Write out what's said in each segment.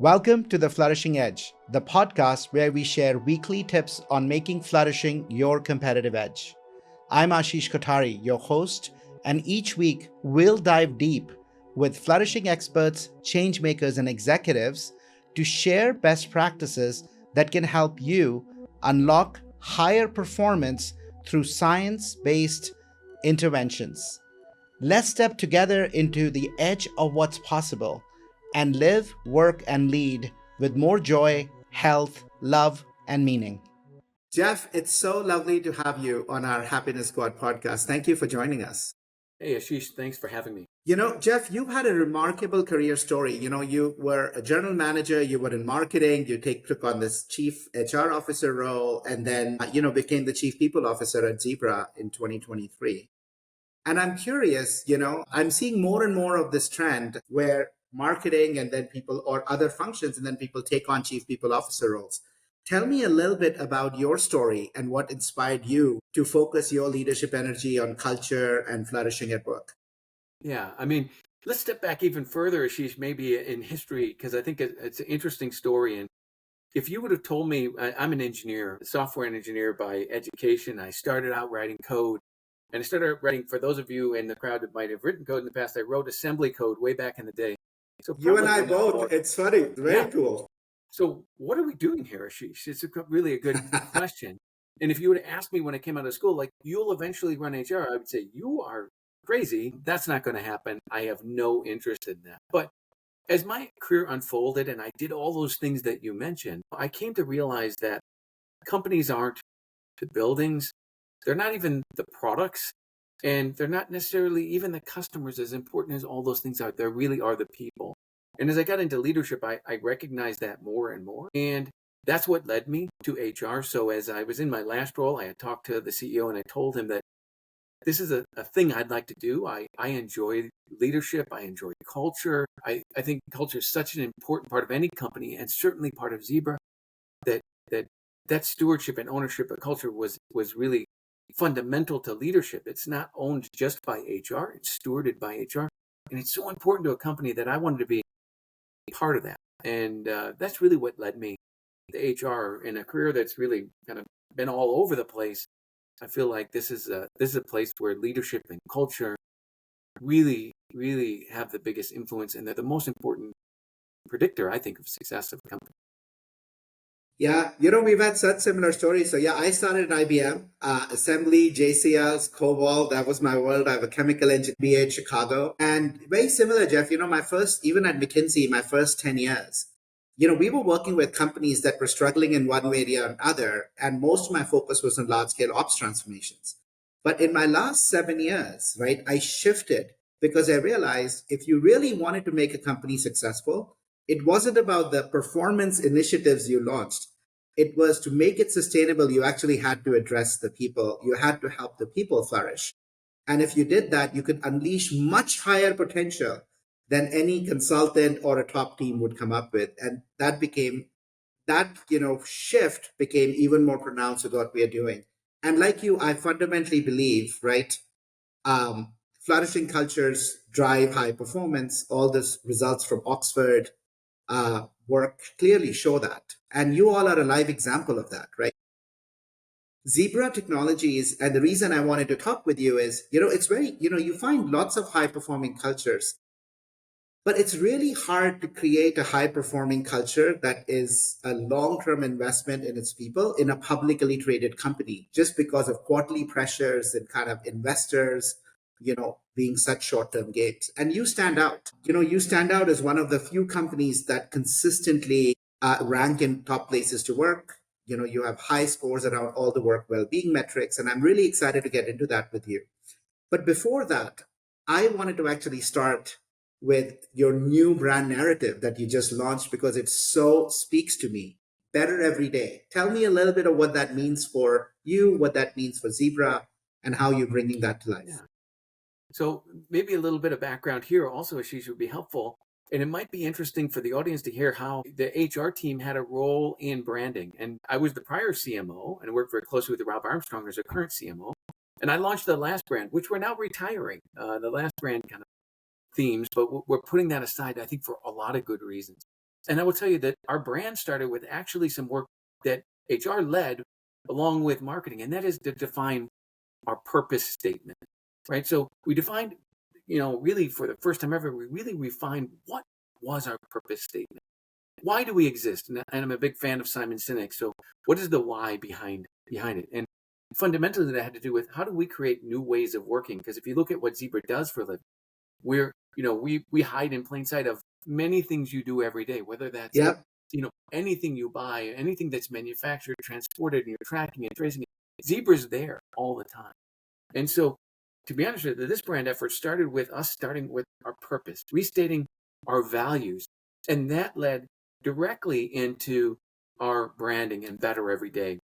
Welcome to the Flourishing Edge, the podcast where we share weekly tips on making flourishing your competitive edge. I'm Ashish Kothari, your host, and each week we'll dive deep with flourishing experts, change makers, and executives to share best practices that can help you unlock higher performance through science-based interventions. Let's step together into the edge of what's possible and live, work, and lead with more joy, health, love, and meaning. Jeff, it's so lovely to have you on our Happiness Squad podcast. Thank you for joining us. Hey, Ashish, thanks for having me. Jeff, you've had a remarkable career story. You were a general manager, you were in marketing, you took on this chief HR officer role, and then, became the chief people officer at Zebra in 2023. And I'm curious, I'm seeing more and more of this trend where marketing and then people or other functions and then people take on chief people officer roles. Tell me a little bit about your story and what inspired you to focus your leadership energy on culture and flourishing at work. Yeah, let's step back even further, Ashish, maybe in history, because I think it's an interesting story. And if you would have told me, I'm an engineer, a software engineer by education. I started out writing code. And I started writing, for those of you in the crowd that might have written code in the past, I wrote assembly code way back in the day. So you and I both. It's funny. Very cool. So what are we doing here, Ashish? It's really a good question. And if you would have asked me when I came out of school, like, you'll eventually run HR, I would say, you are crazy. That's not going to happen. I have no interest in that. But as my career unfolded and I did all those things that you mentioned, I came to realize that companies aren't the buildings. They're not even the products. And they're not necessarily even the customers, as important as all those things are. They really are the people. And as I got into leadership, I recognized that more and more. And that's what led me to HR. So as I was in my last role, I had talked to the CEO and I told him that this is a thing I'd like to do. I enjoy leadership. I enjoy culture. I think culture is such an important part of any company, and certainly part of Zebra, that stewardship and ownership of culture was really fundamental to leadership. It's not owned just by HR, it's stewarded by HR. And it's so important to a company that I wanted to be part of that. And that's really what led me to HR in a career that's really kind of been all over the place. I feel like this is a place where leadership and culture really, really have the biggest influence, and they're the most important predictor, I think, of success of a company. Yeah, we've had such similar stories. So yeah, I started at IBM, assembly, JCLs, COBOL. That was my world. I have a chemical engineer BA in Chicago. And very similar, Jeff, even at McKinsey, my first 10 years, we were working with companies that were struggling in one area or another. And most of my focus was on large scale ops transformations. But in my last 7 years, right, I shifted because I realized if you really wanted to make a company successful, it wasn't about the performance initiatives you launched. It was to make it sustainable. You actually had to address the people. You had to help the people flourish. And if you did that, you could unleash much higher potential than any consultant or a top team would come up with. And that shift became even more pronounced with what we are doing. And like you, I fundamentally believe, right, flourishing cultures drive high performance. All this results from Oxford work clearly show that. And you all are a live example of that, right? Zebra Technologies, and the reason I wanted to talk with you is, it's very, you find lots of high performing cultures, but it's really hard to create a high performing culture that is a long-term investment in its people in a publicly traded company, just because of quarterly pressures and kind of investors, being such short-term games. And you stand out. You stand out as one of the few companies that consistently rank in top places to work. You have high scores around all the work well-being metrics, and I'm really excited to get into that with you. But before that, I wanted to actually start with your new brand narrative that you just launched because it so speaks to me. Better every day. Tell me a little bit of what that means for you, what that means for Zebra, and how you're bringing that to life. Yeah. So maybe a little bit of background here also, Ashish, would be helpful. And it might be interesting for the audience to hear how the HR team had a role in branding. And I was the prior CMO and I worked very closely with Rob Armstrong as a current CMO. And I launched the last brand, which we're now retiring. The last brand kind of themes, but we're putting that aside, I think, for a lot of good reasons. And I will tell you that our brand started with actually some work that HR led along with marketing, and that is to define our purpose statement, right? So we defined, really for the first time ever, we really refined what was our purpose statement. Why do we exist? And I'm a big fan of Simon Sinek. So what is the why behind it? And fundamentally, that had to do with how do we create new ways of working? Because if you look at what Zebra does for a living, we hide in plain sight of many things you do every day, whether that's Yep. anything you buy, anything that's manufactured, transported, and you're tracking and tracing it. Zebra's there all the time. And so, to be honest with you, this brand effort started with us starting with our purpose, restating our values, and that led directly into our branding and better every day.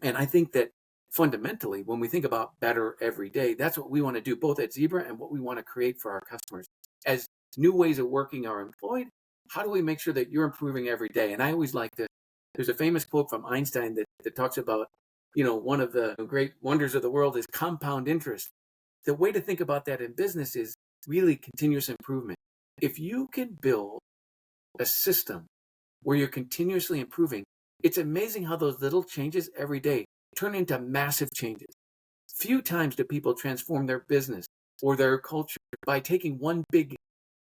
And I think that fundamentally, when we think about better every day, that's what we want to do both at Zebra and what we want to create for our customers. As new ways of working are employed, how do we make sure that you're improving every day? And I always like to, there's a famous quote from Einstein that talks about, one of the great wonders of the world is compound interest. The way to think about that in business is really continuous improvement. If you can build a system where you're continuously improving, it's amazing how those little changes every day turn into massive changes. Few times do people transform their business or their culture by taking one big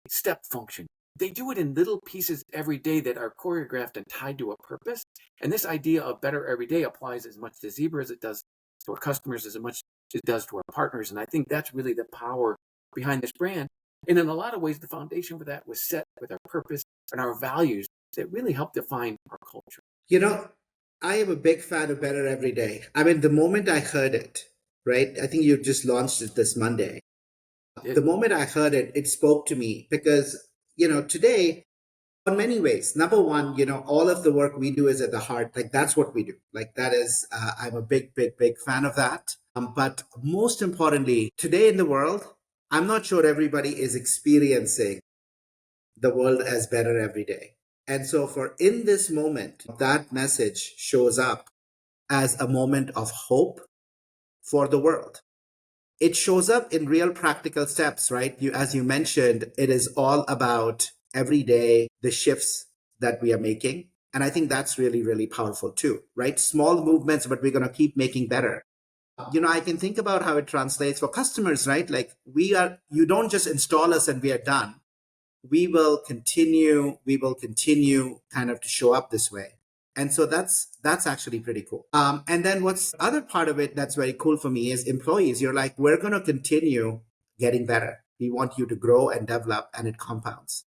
step function. They do it in little pieces every day that are choreographed and tied to a purpose. And this idea of better every day applies as much to Zebra as it does to our customers, as much as it does to our partners. And I think that's really the power behind this brand. And in a lot of ways, the foundation for that was set with our purpose and our values that really help define our culture. I am a big fan of Better Every Day. I mean, the moment I heard it, right? I think you just launched it this Monday. The moment I heard it, it spoke to me because, today, in many ways, number one, all of the work we do is at the heart. Like, that's what we do. Like, that is, I'm a big, big, big fan of that. But most importantly, today in the world, I'm not sure everybody is experiencing the world as better every day. And so, for in this moment, that message shows up as a moment of hope for the world. It shows up in real practical steps, right? As you mentioned, it is all about every day, the shifts that we are making. And I think that's really, really powerful too, right? Small movements, but we're going to keep making better. I can think about how it translates for customers, right? Like you don't just install us and we are done. We will continue kind of to show up this way. And so that's actually pretty cool. And then what's the other part of it that's very cool for me is employees. You're like, we're going to continue getting better. We want you to grow and develop, and it compounds.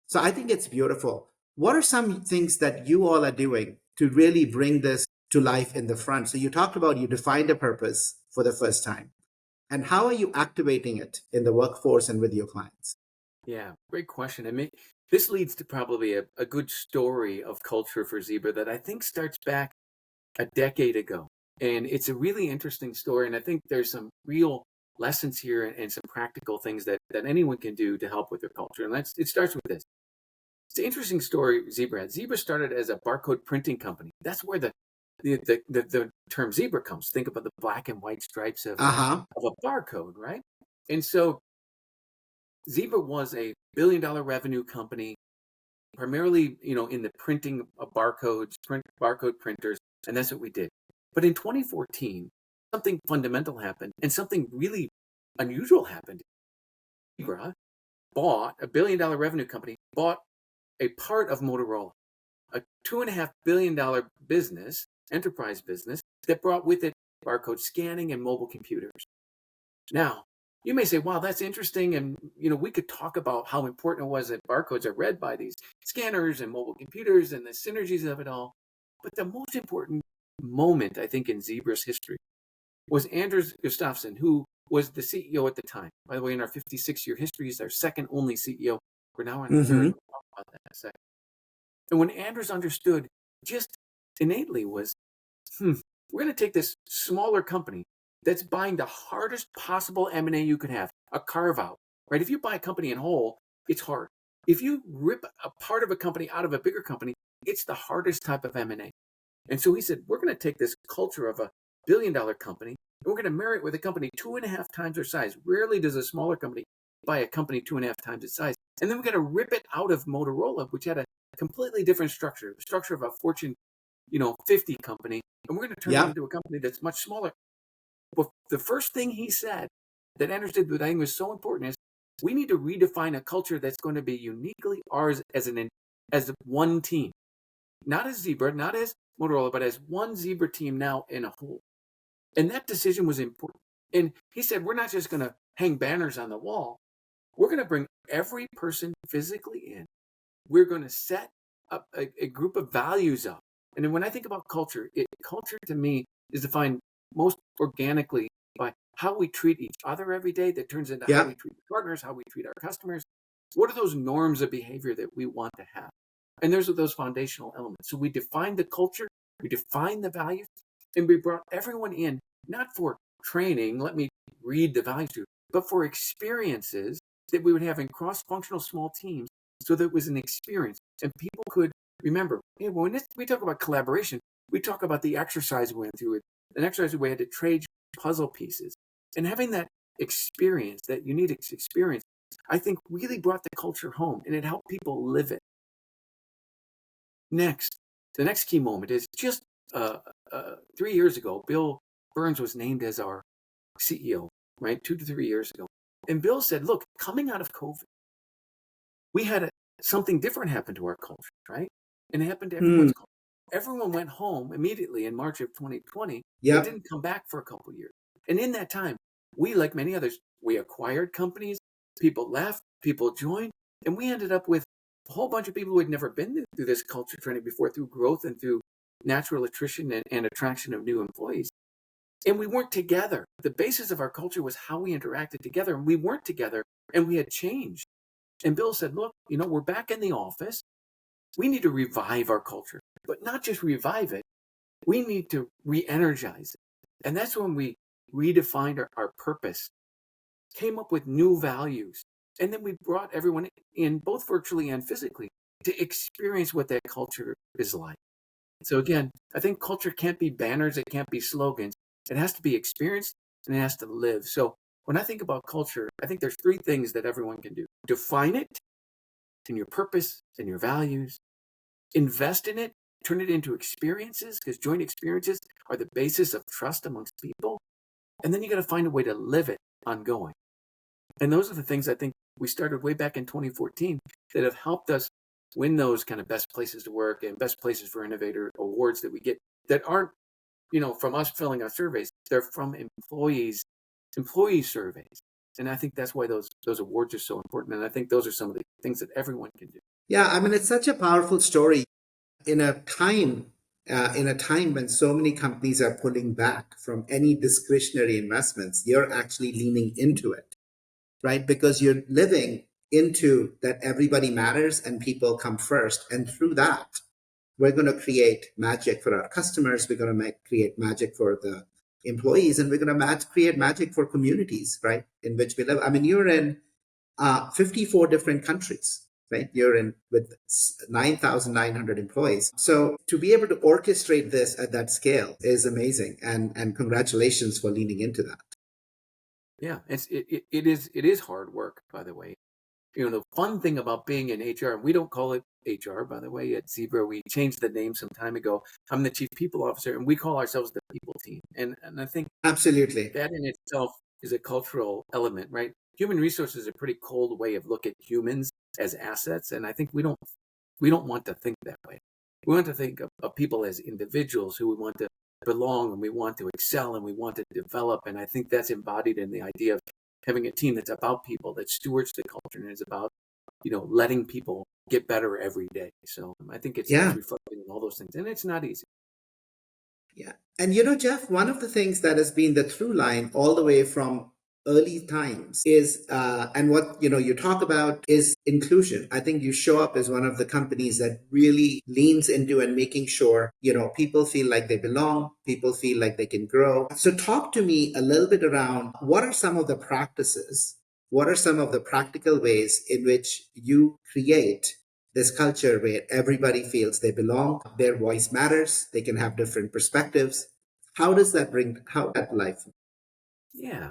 So I think it's beautiful. What are some things that you all are doing to really bring this to life in the front? So you talked about you defined a purpose for the first time. And how are you activating it in the workforce and with your clients? Yeah, great question. I mean, this leads to probably a good story of culture for Zebra that I think starts back a decade ago. And it's a really interesting story. And I think there's some real lessons here and some practical things that anyone can do to help with their culture. And it starts with this. It's an interesting story Zebra had. Zebra started as a barcode printing company. That's where the term Zebra comes. Think about the black and white stripes of a barcode, right? And so Zebra was a billion-dollar revenue company, primarily, in the printing of barcode printers, and that's what we did. But in 2014, something fundamental happened, and something really unusual happened. Zebra bought a billion-dollar revenue company, bought a part of Motorola, a $2.5 billion business, enterprise business, that brought with it barcode scanning and mobile computers. Now, you may say, wow, that's interesting. And, we could talk about how important it was that barcodes are read by these scanners and mobile computers and the synergies of it all. But the most important moment, I think, in Zebra's history was Anders Gustafsson, who was the CEO at the time. By the way, in our 56-year history, he's our second only CEO. We're now on the third. We'll talk about that in a second. And when Anders understood just innately was, we're going to take this smaller company that's buying the hardest possible M&A you could have, a carve-out, right? If you buy a company in whole, it's hard. If you rip a part of a company out of a bigger company, it's the hardest type of M&A. And so he said, we're going to take this culture of a billion-dollar company, and we're going to marry it with a company 2.5 times their size. Rarely does a smaller company buy a company 2.5 times its size. And then we're going to rip it out of Motorola, which had a completely different structure, the structure of a Fortune, 50 company, and we're going to turn it Yeah. into a company that's much smaller. But the first thing he said that I understood that I think was so important is we need to redefine a culture that's going to be uniquely ours as one team, not as Zebra, not as Motorola, but as one Zebra team now in a whole. And that decision was important. And he said, we're not just going to hang banners on the wall. We're going to bring every person physically in. We're going to set up a group of values up. And then when I think about culture, culture to me is defined most organically by how we treat each other every day. That turns into how Yeah. we treat partners, how we treat our customers. What are those norms of behavior that we want to have? And there's those foundational elements. So we define the culture, we define the values, and we brought everyone in, not for training, let me read the values to you, but for experiences that we would have in cross-functional small teams so that it was an experience. And people could remember, hey, when we talk about collaboration, we talk about the exercise we went through, an exercise where we had to trade puzzle pieces. And having that experience, that unique experience, I think really brought the culture home, and it helped people live it. Next, the next key moment is just 3 years ago, Bill Burns was named as our CEO, right? 2 to 3 years ago. And Bill said, look, coming out of COVID, we had something different happen to our culture, right? And it happened to everyone's culture. Everyone went home immediately in March of 2020, Yeah. but didn't come back for a couple of years. And in that time, we, like many others, we acquired companies, people left, people joined, and we ended up with a whole bunch of people who had never been through this culture training before, through growth and through natural attrition and attraction of new employees. And we weren't together. The basis of our culture was how we interacted together, and we weren't together, and we had changed. And Bill said, look, we're back in the office. We need to revive our culture, but not just revive it. We need to re-energize it. And that's when we redefined our purpose, came up with new values, and then we brought everyone in, both virtually and physically, to experience what that culture is like. So again, I think culture can't be banners, it can't be slogans. It has to be experienced and it has to live. So when I think about culture, I think there's 3 things that everyone can do. Define it in your purpose and your values. Invest in it, turn it into experiences, because joint experiences are the basis of trust amongst people. And then you got to find a way to live it ongoing. And those are the things I think we started way back in 2014 that have helped us win those kind of best places to work and best places for innovator awards that we get, that aren't, from us filling out surveys. They're from employee surveys. And I think that's why those awards are so important. And I think those are some of the things that everyone can do. Yeah, I mean, it's such a powerful story in a time when so many companies are pulling back from any discretionary investments. You're actually leaning into it, right? Because you're living into that everybody matters and people come first. And through that, we're going to create magic for our customers. We're going to create magic for the employees, and we're going to create magic for communities, right, in which we live. I mean, you're in 54 different countries, right? You're in with 9,900 employees. So to be able to orchestrate this at that scale is amazing. And congratulations for leaning into that. Yeah, it is hard work, by the way. The fun thing about being in HR, and we don't call it HR, by the way, at Zebra, we changed the name some time ago. I'm the Chief People Officer, and we call ourselves the people team. And I think Absolutely. that in itself is a cultural element, right? Human resources is a pretty cold way of looking at humans as assets. And I think we don't want to think that way. We want to think of people as individuals who we want to belong, and we want to excel, and we want to develop. And I think that's embodied in the idea of having a team that's about people, that stewards the culture, and is about, letting people get better every day. So I think it's reflecting on all those things, and it's not easy. Yeah. And Jeff, one of the things that has been the through line all the way from early times is, and what, you talk about is inclusion. I think you show up as one of the companies that really leans into and making sure, people feel like they belong, people feel like they can grow. So talk to me a little bit around what are some of the practices, what are some of the practical ways in which you create this culture where everybody feels they belong, their voice matters, they can have different perspectives. How does that bring that life? Yeah.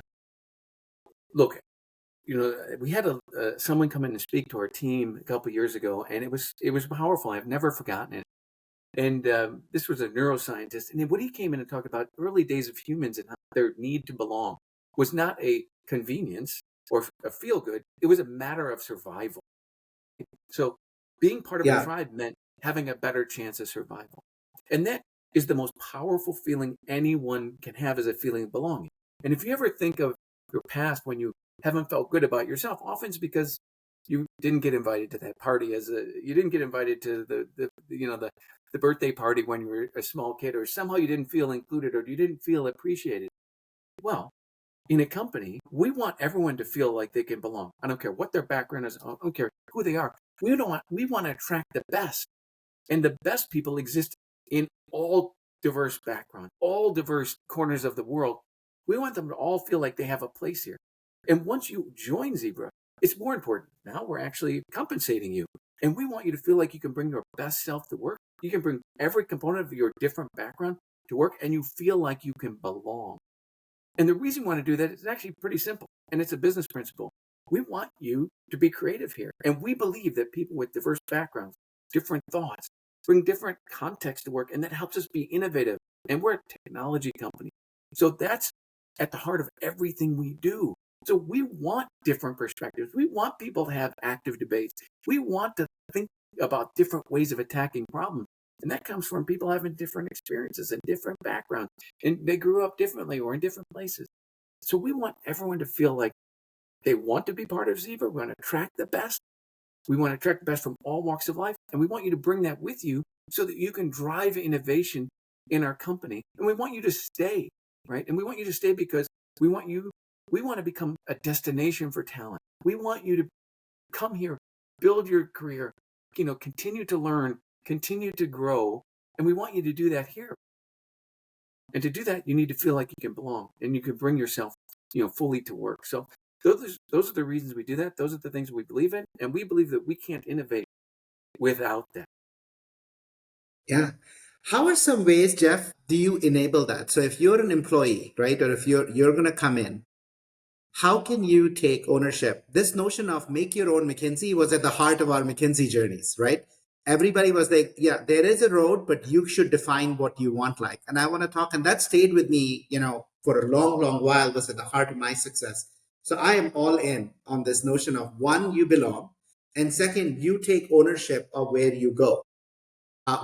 Look, we had someone come in and speak to our team a couple of years ago, and it was powerful. I've never forgotten it. And this was a neuroscientist, and what he came in and talked about early days of humans and how their need to belong was not a convenience or a feel good. It was a matter of survival. So being part of a tribe meant having a better chance of survival. And that is the most powerful feeling anyone can have, is a feeling of belonging. And if you ever think of your past when you haven't felt good about yourself, often it's because you didn't get invited to that party you didn't get invited to the birthday party when you were a small kid, or somehow you didn't feel included, or you didn't feel appreciated. Well, in a company, we want everyone to feel like they can belong. I don't care what their background is. I don't care who they are. We want to attract the best. And the best people exist in all diverse backgrounds, all diverse corners of the world. We want them to all feel like they have a place here. And once you join Zebra, it's more important. Now we're actually compensating you. And we want you to feel like you can bring your best self to work. You can bring every component of your different background to work, and you feel like you can belong. And the reason we want to do that is actually pretty simple, and it's a business principle. We want you to be creative here. And we believe that people with diverse backgrounds, different thoughts, bring different contexts to work, and that helps us be innovative. And we're a technology company. So that's at the heart of everything we do. So we want different perspectives. We want people to have active debates. We want to think about different ways of attacking problems. And that comes from people having different experiences and different backgrounds. And they grew up differently or in different places. So we want everyone to feel like they want to be part of Zebra. We want to attract the best. We want to attract the best from all walks of life. And we want you to bring that with you so that you can drive innovation in our company. And we want you to stay, right? And we want you to stay because we want to become a destination for talent. We want you to come here, build your career, continue to learn, continue to grow. And we want you to do that here. And to do that, you need to feel like you can belong and you can bring yourself, fully to work. So those are the reasons we do that. Those are the things we believe in. And we believe that we can't innovate without that. Yeah. How are some ways, Jeff, do you enable that? So if you're an employee, right, or if you're going to come in, how can you take ownership? This notion of make your own McKinsey was at the heart of our McKinsey journeys, right? Everybody was like, yeah, there is a road, but you should define what you want like. And I want to talk, and that stayed with me, for a long, long while, was at the heart of my success. So I am all in on this notion of, one, you belong, and second, you take ownership of where you go.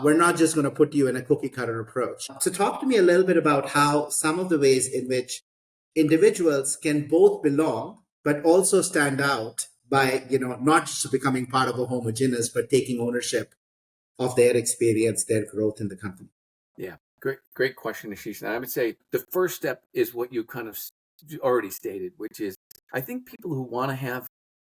We're not just going to put you in a cookie cutter approach. So talk to me a little bit about how some of the ways in which individuals can both belong, but also stand out by, not just becoming part of a homogeneous, but taking ownership of their experience, their growth in the company. Yeah, great question, Ashish. And I would say the first step is what you kind of already stated, which is I think people who want to have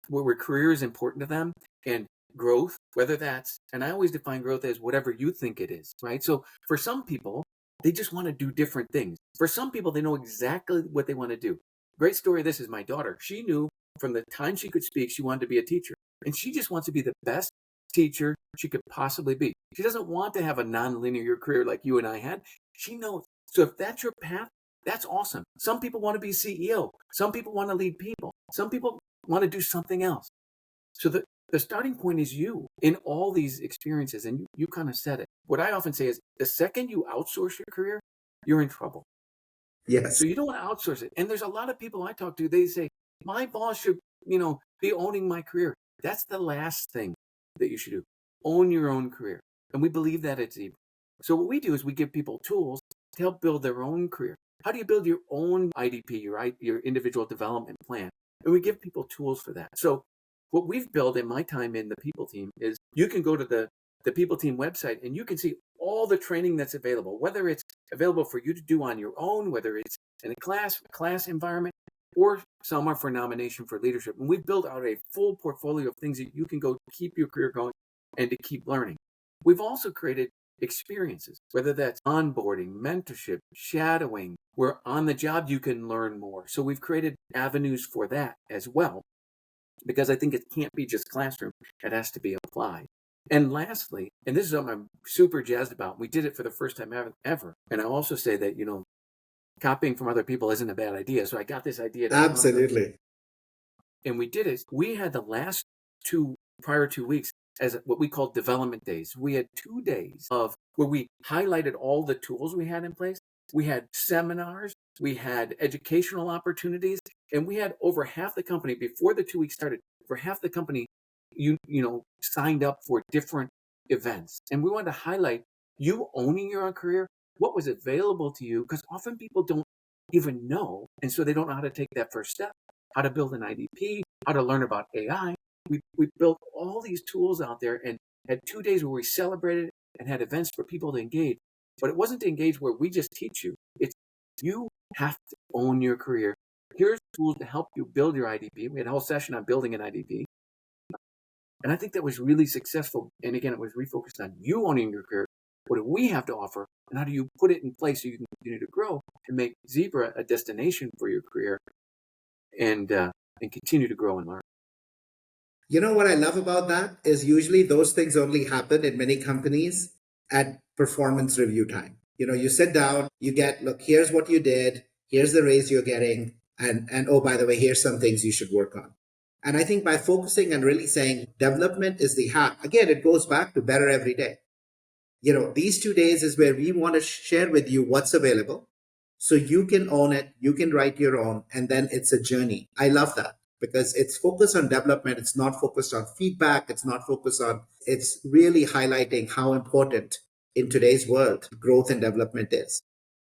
where career is important to them and growth, whether that's, and I always define growth as whatever you think it is, right? So for some people, they just want to do different things. For some people, they know exactly what they want to do. Great story of this is my daughter. She knew from the time she could speak, she wanted to be a teacher. And she just wants to be the best teacher she could possibly be. She doesn't want to have a non-linear career like you and I had. She knows. So if that's your path, that's awesome. Some people want to be CEO. Some people want to lead people. Some people want to do something else. So the starting point is you in all these experiences, and you kind of said it. What I often say is the second you outsource your career, you're in trouble. Yes. So you don't want to outsource it. And there's a lot of people I talk to, they say, my boss should, be owning my career. That's the last thing that you should do. Own your own career. And we believe that at Zebra. So what we do is we give people tools to help build their own career. How do you build your own IDP, your individual development plan? And we give people tools for that. So what we've built in my time in the people team is you can go to the people team website and you can see all the training that's available, whether it's available for you to do on your own, whether it's in a class environment, or some are for nomination for leadership. And we've built out a full portfolio of things that you can go to keep your career going and to keep learning. We've also created experiences, whether that's onboarding, mentorship, shadowing, where on the job you can learn more. So we've created avenues for that as well, because I think it can't be just classroom. It has to be applied. And lastly, and this is something I'm super jazzed about, we did it for the first time ever. And I also say that, copying from other people isn't a bad idea. So I got this idea. Absolutely. And we did it. We had the last prior 2 weeks as what we call development days. We had 2 days of where we highlighted all the tools we had in place. We had seminars, we had educational opportunities, and we had over half the company before the 2 weeks started. For half the company, signed up for different events, and we wanted to highlight you owning your own career, what was available to you, because often people don't even know, and so they don't know how to take that first step, how to build an IDP, how to learn about AI. We built all these tools out there and had 2 days where we celebrated and had events for people to engage. But it wasn't to engage where we just teach you. It's you have to own your career. Here's tools to help you build your IDP. We had a whole session on building an IDP. And I think that was really successful. And again, it was refocused on you owning your career. What do we have to offer? And how do you put it in place so you can continue to grow and make Zebra a destination for your career and continue to grow and learn? You know what I love about that is usually those things only happen in many companies at performance review time. You sit down, you get, look, here's what you did, here's the raise you're getting, and oh, by the way, here's some things you should work on. And I think by focusing and really saying development is the hack, again, it goes back to better every day. These 2 days is where we want to share with you what's available so you can own it, you can write your own, and then it's a journey. I love that because it's focused on development. It's not focused on feedback. It's really highlighting how important in today's world growth and development is.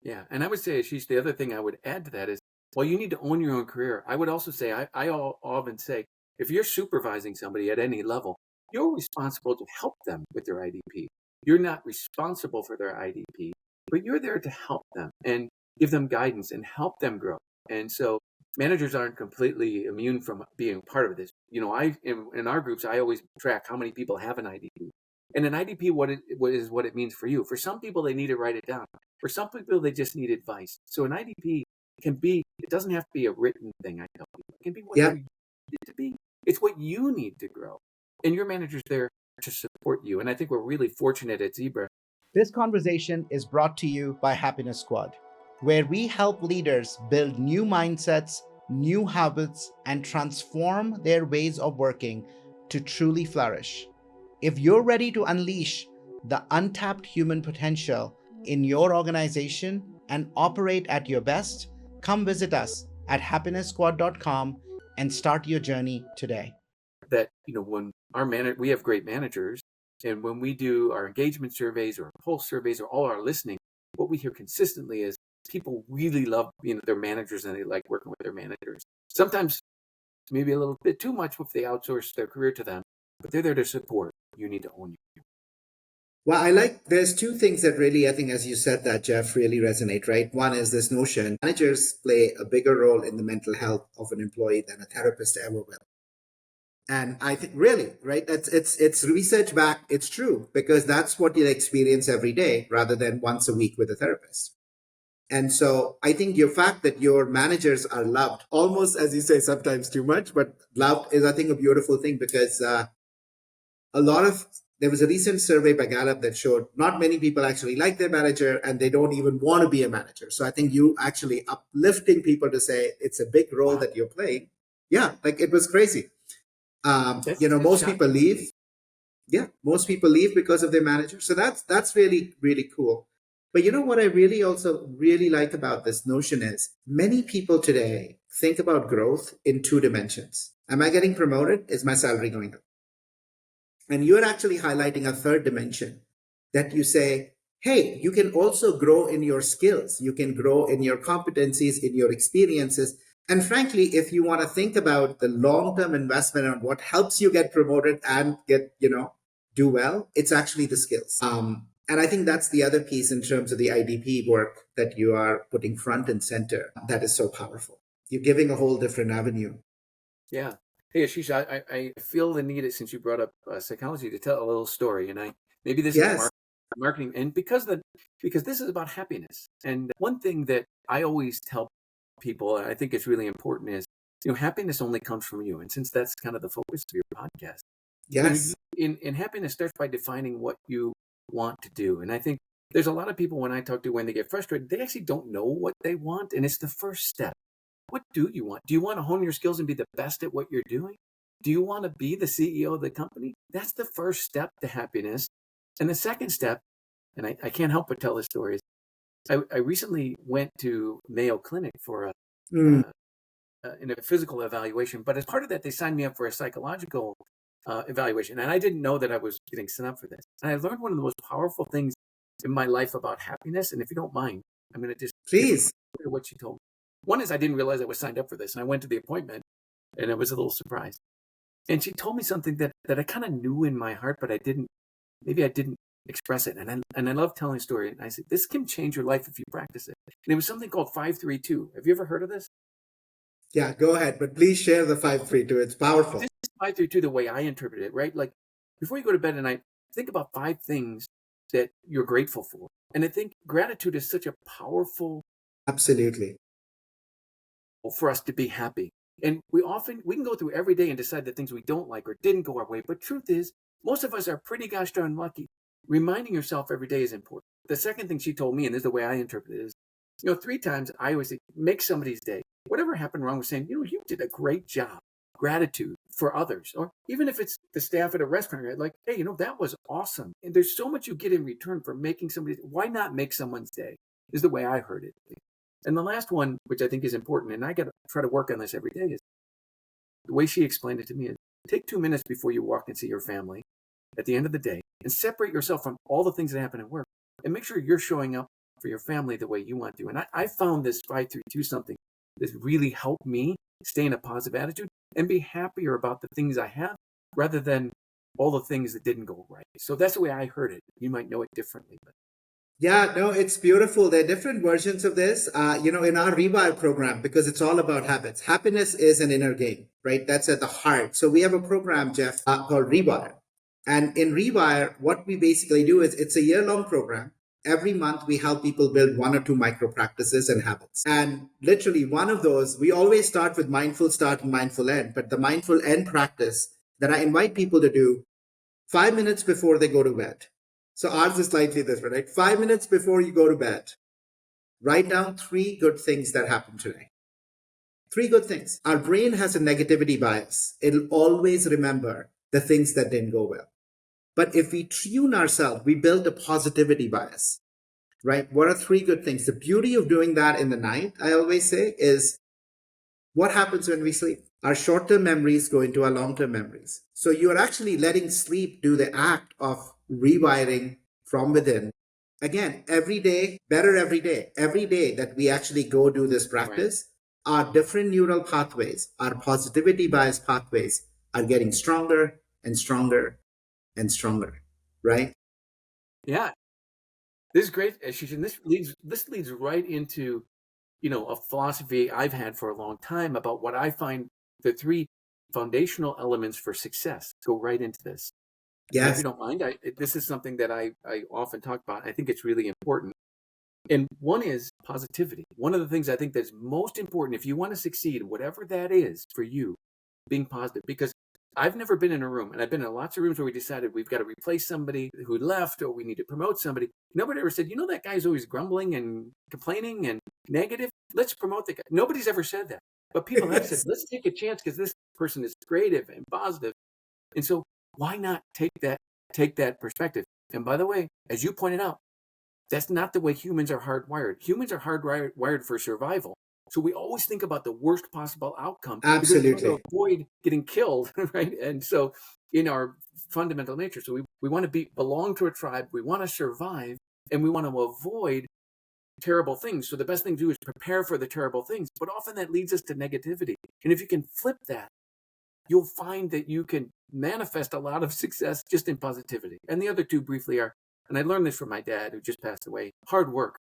Yeah. And I would say, Ashish, the other thing I would add to that is, while you need to own your own career, I would also say, I often say, if you're supervising somebody at any level, you're responsible to help them with their IDP. You're not responsible for their IDP, but you're there to help them and give them guidance and help them grow. And so managers aren't completely immune from being part of this. In our groups, I always track how many people have an IDP. And an IDP, what it means for you. For some people, they need to write it down. For some people, they just need advice. So an IDP it doesn't have to be a written thing, I tell people. It can be whatever you need it to be. It's what you need to grow. And your manager's there to support you. And I think we're really fortunate at Zebra. This conversation is brought to you by Happiness Squad, where we help leaders build new mindsets, new habits, and transform their ways of working to truly flourish. If you're ready to unleash the untapped human potential in your organization and operate at your best, come visit us at happiness-squad.com and start your journey today. That, when we have great managers, and when we do our engagement surveys or pulse surveys or all our listening, what we hear consistently is people really love their managers and they like working with their managers. Sometimes maybe a little bit too much if they outsource their career to them, but they're there to support. You need to own you. Well, there's two things that really, I think, as you said that, Jeff, really resonate, right? One is this notion, managers play a bigger role in the mental health of an employee than a therapist ever will. And I think really, right, it's research back. It's true because that's what you experience every day rather than once a week with a therapist. And so I think your fact that your managers are loved, almost as you say, sometimes too much, but loved is, I think, a beautiful thing because there was a recent survey by Gallup that showed not many people actually like their manager and they don't even want to be a manager. So I think you actually uplifting people to say it's a big role that you're playing. Yeah, like it was crazy. Most people leave. Yeah, most people leave because of their manager. So that's really, really cool. But what I really also really like about this notion is many people today think about growth in 2 dimensions. Am I getting promoted? Is my salary going up? And you're actually highlighting a third dimension that you say, hey, you can also grow in your skills. You can grow in your competencies, in your experiences. And frankly, if you want to think about the long-term investment on what helps you get promoted and do well, it's actually the skills. And I think that's the other piece in terms of the IDP work that you are putting front and center that is so powerful. You're giving a whole different avenue. Yeah. Hey, Ashish, I feel the need, since you brought up psychology, to tell a little story. And maybe this is marketing. And because this is about happiness. And one thing that I always tell people, and I think it's really important, is happiness only comes from you. And since that's kind of the focus of your podcast, yes, in happiness starts by defining what you want to do. And I think there's a lot of people when I talk to when they get frustrated, they actually don't know what they want, and it's the first step. What do you want? Do you want to hone your skills and be the best at what you're doing? Do you want to be the CEO of the company? That's the first step to happiness. And the second step, and I can't help but tell this story, is I recently went to Mayo Clinic for Mm. in a physical evaluation, but as part of that, they signed me up for a psychological evaluation. And I didn't know that I was getting sent up for this. And I learned one of the most powerful things in my life about happiness. And if you don't mind, I'm going to just Please. share what she told me. One is I didn't realize I was signed up for this. And I went to the appointment and I was a little surprised. And she told me something that I kind of knew in my heart, but I didn't express it. And I love telling a story. And I said, this can change your life if you practice it. And it was something called 532. Have you ever heard of this? Yeah, go ahead. But please share the 532. It's powerful. This is 532 the way I interpret it, right? Like before you go to bed at night, think about 5 things that you're grateful for. And I think gratitude is such a powerful Absolutely. for us to be happy. And we can go through every day and decide the things we don't like or didn't go our way. But truth is, most of us are pretty gosh darn lucky. Reminding yourself every day is important. The second thing she told me, and this is the way I interpret it, is, 3 times I always say, make somebody's day. Whatever happened wrong with saying, you did a great job. Gratitude for others. Or even if it's the staff at a restaurant, right? Like, hey, that was awesome. And there's so much you get in return for making why not make someone's day? Is the way I heard it. And the last one, which I think is important, and I got to try to work on this every day, is the way she explained it to me is take 2 minutes before you walk and see your family at the end of the day and separate yourself from all the things that happen at work and make sure you're showing up for your family the way you want to. And I found this 532 something that really helped me stay in a positive attitude and be happier about the things I have rather than all the things that didn't go right. So that's the way I heard it. You might know it differently. But Yeah, no, it's beautiful. There are different versions of this, in our Rewire program, because it's all about habits. Happiness is an inner game, right? That's at the heart. So we have a program, Jeff, called Rewire. And in Rewire, what we basically do is it's a year-long program. Every month, we help people build 1 or 2 micro practices and habits. And literally one of those, we always start with mindful start and mindful end. But the mindful end practice that I invite people to do 5 minutes before they go to bed. So ours is slightly different, right? 5 minutes before you go to bed, write down 3 good things that happened today. 3 good things. Our brain has a negativity bias. It'll always remember the things that didn't go well. But if we tune ourselves, we build a positivity bias, right? What are 3 good things? The beauty of doing that in the night, I always say, is what happens when we sleep? Our short-term memories go into our long-term memories. So you are actually letting sleep do the act of rewiring from within. Again, every day, better every day. Every day that we actually go do this practice, our different neural pathways, our positivity bias pathways are getting stronger and stronger and stronger, right? yeah, this is great, Ashish. And this leads right into a philosophy I've had for a long time about what I find the 3 foundational elements for success. Go right into this. And if Yes. you don't mind, this is something that I often talk about. I think it's really important. And one is positivity. One of the things I think that's most important if you want to succeed, whatever that is for you, being positive. Because I've never been in a room, and I've been in lots of rooms where we decided we've got to replace somebody who left or we need to promote somebody. Nobody ever said, that guy's always grumbling and complaining and negative. Let's promote the guy. Nobody's ever said that. But people have said, let's take a chance because this person is creative and positive. And so why not take that perspective? And by the way, as you pointed out, that's not the way humans are hardwired. Humans are hardwired for survival. So we always think about the worst possible outcome because we want Absolutely. to avoid getting killed, right? And so in our fundamental nature, so we want to belong to a tribe, we want to survive, and we want to avoid terrible things. So the best thing to do is prepare for the terrible things. But often that leads us to negativity. And if you can flip that, you'll find that you can manifest a lot of success just in positivity. And the other 2 briefly are, and I learned this from my dad who just passed away, hard work.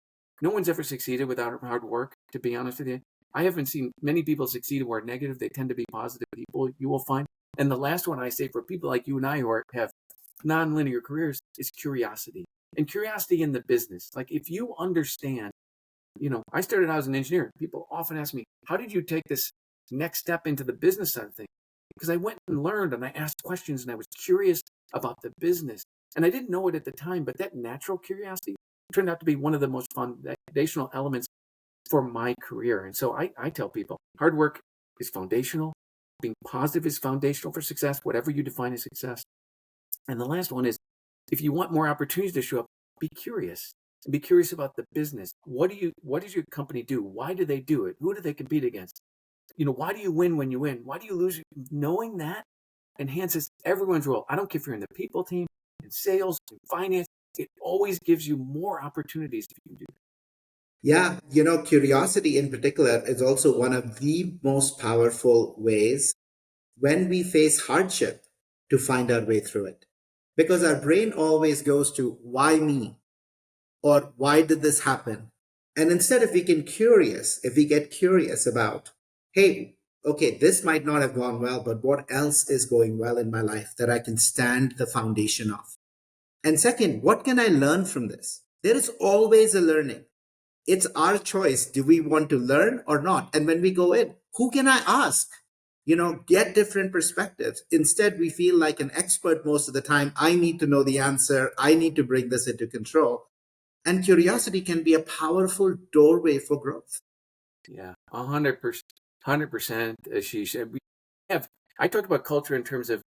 No one's ever succeeded without hard work, to be honest with you. I haven't seen many people succeed who are negative. They tend to be positive people, you will find. And the last one I say for people like you and I who have nonlinear careers is curiosity. And curiosity in the business. Like if you understand, I started out as an engineer. People often ask me, how did you take this next step into the business side of things? Because I went and learned and I asked questions and I was curious about the business. And I didn't know it at the time, but that natural curiosity turned out to be one of the most foundational elements for my career. And so I tell people hard work is foundational. Being positive is foundational for success, whatever you define as success. And the last one is, if you want more opportunities to show up, be curious. Be curious about the business. What does your company do? Why do they do it? Who do they compete against? Why do you win when you win? Why do you lose? Knowing that enhances everyone's role. I don't care if you're in the people team, in sales, in finance. It always gives you more opportunities if you can do that. Yeah, curiosity in particular is also one of the most powerful ways when we face hardship to find our way through it. Because our brain always goes to why me or why did this happen? And instead, if we get curious about, hey, okay, this might not have gone well, but what else is going well in my life that I can stand the foundation of? And second, what can I learn from this? There is always a learning. It's our choice. Do we want to learn or not? And when we go in, who can I ask? Get different perspectives. Instead, we feel like an expert most of the time. I need to know the answer. I need to bring this into control. And curiosity can be a powerful doorway for growth. Yeah, 100%, 100%, Ashish. I talk about culture in terms of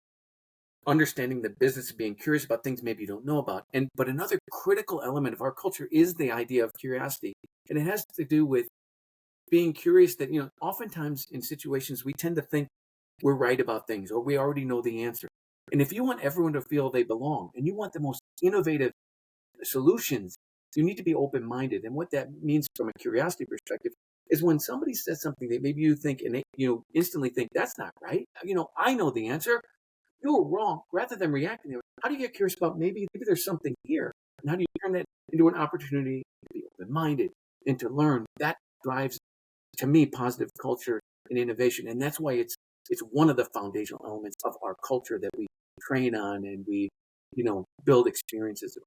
understanding the business of being curious about things maybe you don't know about. But another critical element of our culture is the idea of curiosity. And it has to do with being curious that, oftentimes in situations we tend to think we're right about things or we already know the answer. And if you want everyone to feel they belong and you want the most innovative solutions, you need to be open-minded. And what that means from a curiosity perspective is when somebody says something that maybe you think and instantly think that's not right. I know the answer. You're wrong. Rather than reacting, how do you get curious about maybe there's something here? And how do you turn that into an opportunity to be open-minded and to learn? That drives, to me, positive culture and innovation. And that's why it's one of the foundational elements of our culture that we train on and we, build experiences.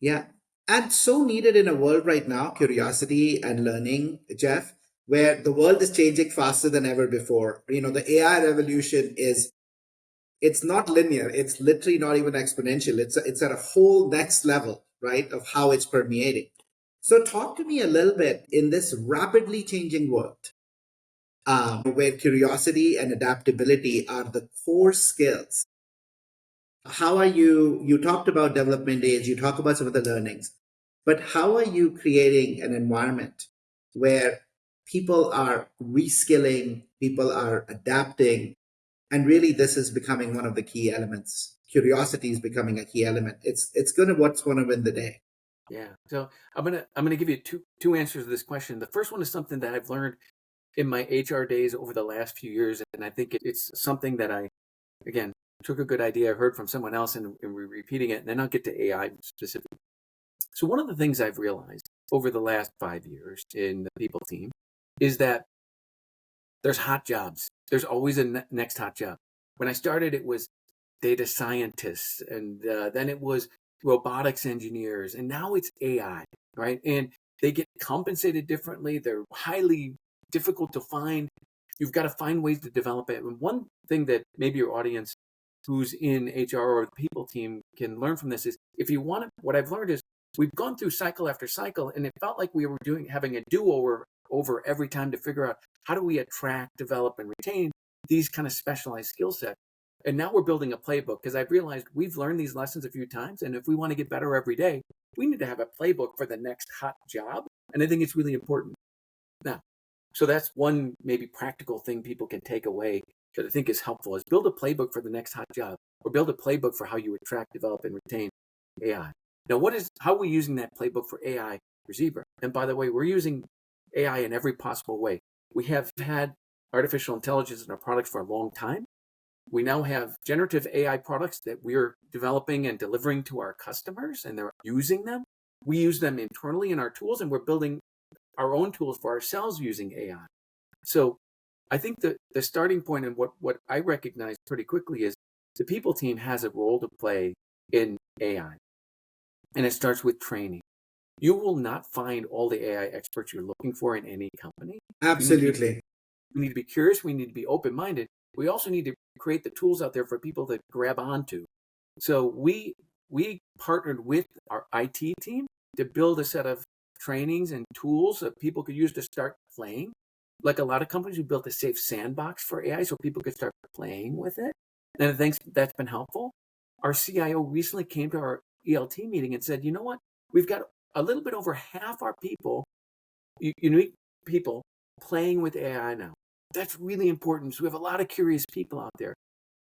Yeah. And so needed in a world right now, curiosity and learning, Jeff, where the world is changing faster than ever before. The AI revolution it's not linear. It's literally not even exponential. It's at a whole next level, right, of how it's permeating. So talk to me a little bit in this rapidly changing world, where curiosity and adaptability are the core skills. How are you talked about development days, you talk about some of the learnings, but how are you creating an environment where people are reskilling, people are adapting, and really this is becoming one of the key elements. Curiosity is becoming a key element. It's what's going to win the day. Yeah. So I'm gonna give you two answers to this question. The first one is something that I've learned in my HR days over the last few years, and I think it's something that I, again, took a good idea I heard from someone else and we're repeating it, and then I'll get to AI specifically. So one of the things I've realized over the last 5 years in the people team is that there's hot jobs. There's always a next hot job. When I started, it was data scientists, and then it was robotics engineers, and now it's AI, right? And they get compensated differently. They're highly difficult to find. You've got to find ways to develop it. And one thing that maybe your audience who's in HR or the people team can learn from this is, if you want to, what I've learned is we've gone through cycle after cycle, and it felt like we were having a do-over every time to figure out how do we attract, develop, and retain these kind of specialized skill sets. And now we're building a playbook because I've realized we've learned these lessons a few times. And if we want to get better every day, we need to have a playbook for the next hot job. And I think it's really important. Now, so that's one maybe practical thing people can take away that I think is helpful is build a playbook for the next hot job, or build a playbook for how you attract, develop, and retain AI. Now, how are we using that playbook for AI for Zebra? And by the way, we're using AI in every possible way. We have had artificial intelligence in our products for a long time. We now have generative AI products that we're developing and delivering to our customers, and they're using them. We use them internally in our tools, and we're building our own tools for ourselves using AI. So I think that the starting point and what I recognize pretty quickly is the people team has a role to play in AI. And it starts with training. You will not find all the AI experts you're looking for in any company. Absolutely. We need to be curious. We need to be open-minded. We also need to create the tools out there for people to grab onto. So we partnered with our IT team to build a set of trainings and tools that people could use to start playing. Like a lot of companies, we built a safe sandbox for AI so people could start playing with it. And I think that's been helpful. Our CIO recently came to our ELT meeting and said, you know what? We've got a little bit over half our people, unique people, playing with AI now. That's really important. So we have a lot of curious people out there.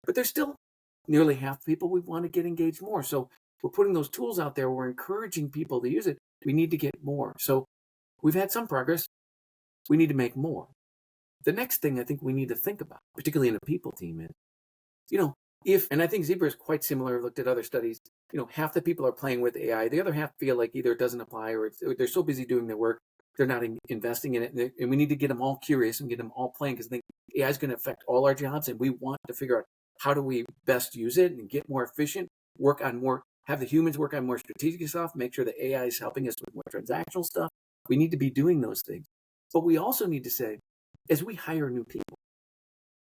But there's still nearly half the people we want to get engaged more. So we're putting those tools out there. We're encouraging people to use it. We need to get more. So we've had some progress. We need to make more. The next thing I think we need to think about, particularly in a people team, is, and I think Zebra is quite similar. I've looked at other studies. Half the people are playing with AI. The other half feel like either it doesn't apply or they're so busy doing their work, they're not investing in it. And we need to get them all curious and get them all playing, because I think AI is going to affect all our jobs, and we want to figure out how do we best use it and get more efficient, have the humans work on more strategic stuff, make sure the AI is helping us with more transactional stuff. We need to be doing those things. But we also need to say, as we hire new people,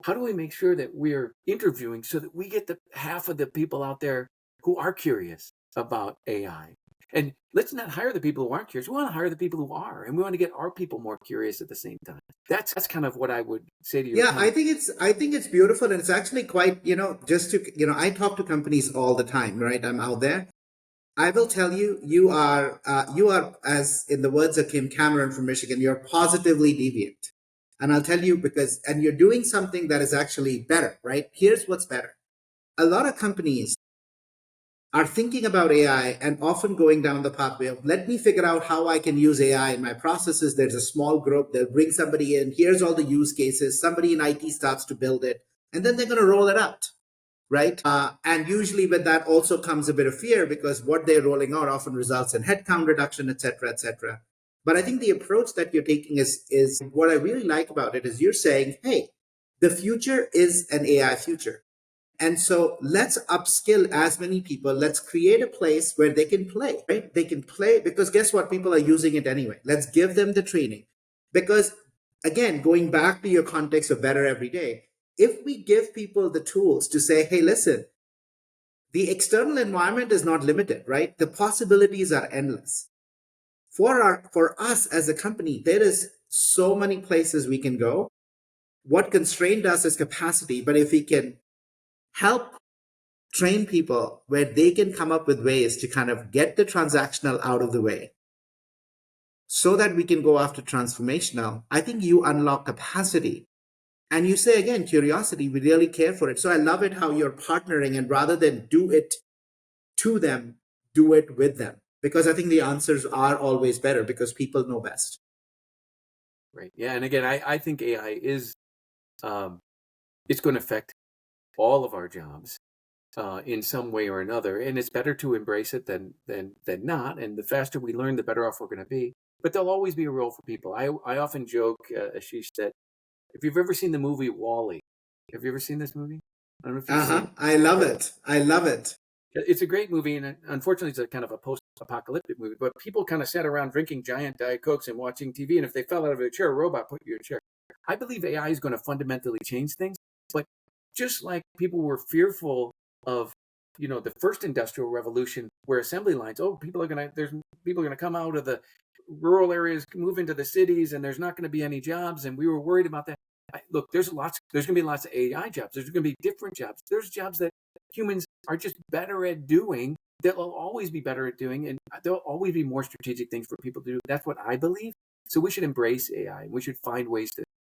how do we make sure that we're interviewing so that we get the half of the people out there who are curious about AI? And let's not hire the people who aren't curious. We want to hire the people who are, and we want to get our people more curious at the same time. That's kind of what I would say to your Yeah, I think it's beautiful, and it's actually quite, I talk to companies all the time, right? I'm out there. I will tell you, you are, as in the words of Kim Cameron from Michigan, you're positively deviant. And I'll tell you and you're doing something that is actually better, right? Here's what's better. A lot of companies are thinking about AI and often going down the pathway of, let me figure out how I can use AI in my processes. There's a small group, they'll bring somebody in, here's all the use cases, somebody in IT starts to build it, and then they're going to roll it out. Right. And usually with that also comes a bit of fear, because what they're rolling out often results in headcount reduction, et cetera, et cetera. But I think the approach that you're taking is what I really like about it is you're saying, hey, the future is an AI future. And so let's upskill as many people. Let's create a place where they can play, right? They can play, because guess what? People are using it anyway. Let's give them the training. Because again, going back to your context of better every day, if we give people the tools to say, hey, listen, the external environment is not limited, right? The possibilities are endless. For us as a company, there is so many places we can go. What constrained us is capacity, but if we can help train people where they can come up with ways to kind of get the transactional out of the way so that we can go after transformational, I think you unlock capacity. And you say, again, curiosity, we really care for it. So I love it how you're partnering, and rather than do it to them, do it with them. Because I think the answers are always better because people know best. Right. Yeah. And again, I think AI is, it's going to affect all of our jobs in some way or another. And it's better to embrace it than not. And the faster we learn, the better off we're going to be. But there'll always be a role for people. I often joke, Ashish, that if you've ever seen the movie Wall-E, have you ever seen this movie? I don't know if you've seen it. I love it. I love it. It's a great movie, and unfortunately, it's a kind of a post-apocalyptic movie. But people kind of sat around drinking giant Diet Cokes and watching TV, and if they fell out of a chair, a robot put you in a chair. I believe AI is going to fundamentally change things. But just like people were fearful of, the first industrial revolution, where assembly lines, people are going to come out of the rural areas, move into the cities, and there's not going to be any jobs, and we were worried about that. Look, there's going to be lots of AI jobs. There's going to be different jobs. There's jobs that humans are just better at doing. They'll always be better at doing, and there'll always be more strategic things for people to do. That's what I believe. So we should embrace AI. We should find ways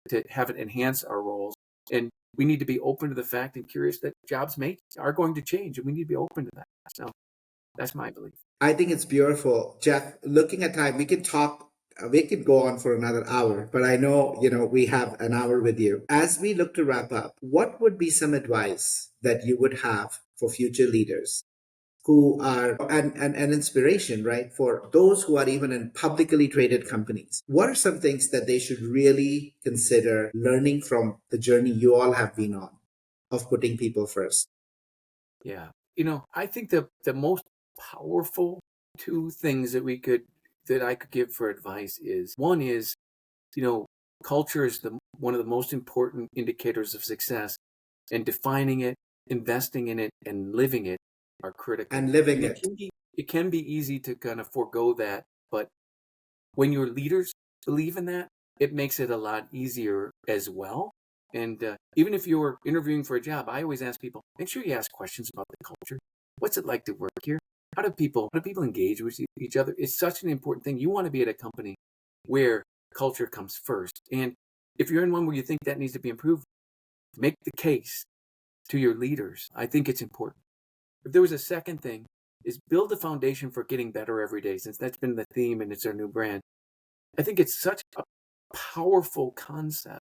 to have it enhance our roles. And we need to be open to the fact and curious that jobs are going to change, and we need to be open to that. So that's my belief. I think it's beautiful. Jeff, looking at time, we could go on for another hour, but I know, we have an hour with you. As we look to wrap up, what would be some advice that you would have for future leaders who are an inspiration, right? For those who are even in publicly traded companies, what are some things that they should really consider learning from the journey you all have been on of putting people first? Yeah. I think the most powerful two things that I could give for advice is, one is, culture is one of the most important indicators of success, and defining it, investing in it, and living it are critical. And living it. It can be easy to kind of forego that, but When your leaders believe in that, it makes it a lot easier as well. And even if you're interviewing for a job, I always ask people, make sure you ask questions about the culture. What's it like to work here? How do people engage with each other? It's such an important thing. You want to be at a company where culture comes first. And if you're in one where you think that needs to be improved, make the case to your leaders. I think it's important. If there was a second thing, is build a foundation for getting better every day, since that's been the theme and it's our new brand. I think it's such a powerful concept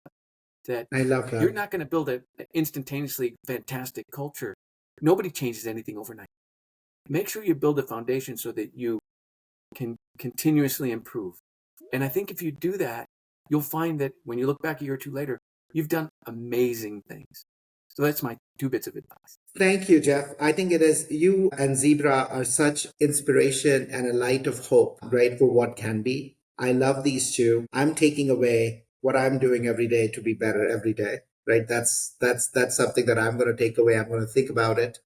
that I love that. you're not going to build an instantaneously fantastic culture. Nobody changes anything overnight. Make sure you build a foundation so that you can continuously improve. And I think if you do that, you'll find that when you look back a year or two later, you've done amazing things. So that's my 2 bits of advice. Thank you, Jeff. I think it is you and Zebra are such inspiration and a light of hope, right, for what can be. I love these two. I'm taking away what I'm doing every day to be better every day, right? That's something that I'm going to take away. I'm going to think about it.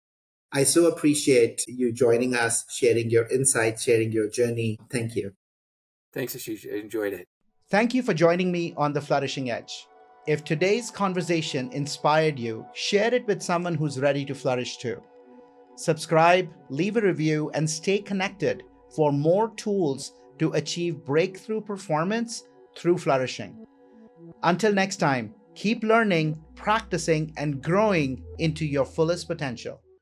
I so appreciate you joining us, sharing your insights, sharing your journey. Thank you. Thanks, Ashish. I enjoyed it. Thank you for joining me on The Flourishing Edge. If today's conversation inspired you, share it with someone who's ready to flourish too. Subscribe, leave a review, and stay connected for more tools to achieve breakthrough performance through flourishing. Until next time, keep learning, practicing, and growing into your fullest potential.